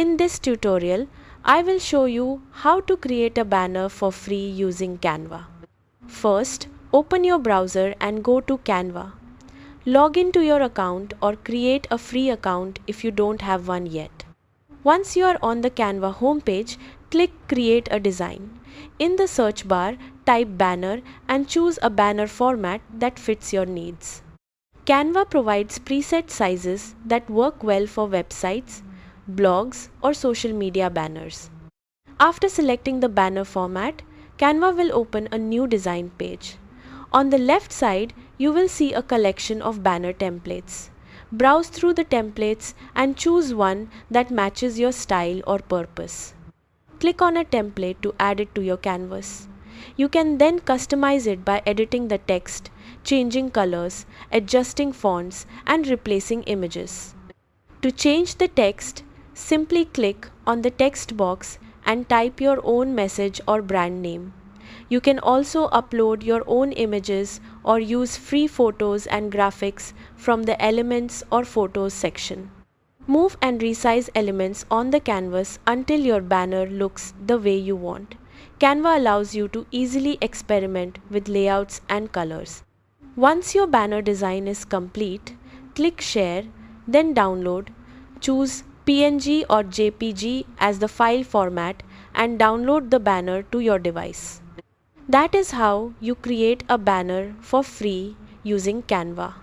In this tutorial, I will show you how to create a banner for free using Canva. First, open your browser and go to Canva. Log into your account or create a free account if you don't have one yet. Once you are on the Canva homepage, click Create a Design. In the search bar, type banner and choose a banner format that fits your needs. Canva provides preset sizes that work well for websites, blogs, or social media banners. After selecting the banner format, Canva will open a new design page. On the left side, you will see a collection of banner templates. Browse through the templates and choose one that matches your style or purpose. Click on a template to add it to your canvas. You can then customize it by editing the text, changing colors, adjusting fonts, and replacing images. To change the text, simply click on the text box and type your own message or brand name. You can also upload your own images or use free photos and graphics from the Elements or Photos section. Move and resize elements on the canvas until your banner looks the way you want. Canva allows you to easily experiment with layouts and colors. Once your banner design is complete, click Share, then Download. Choose PNG or JPG as the file format and download the banner to your device. That is how you create a banner for free using Canva.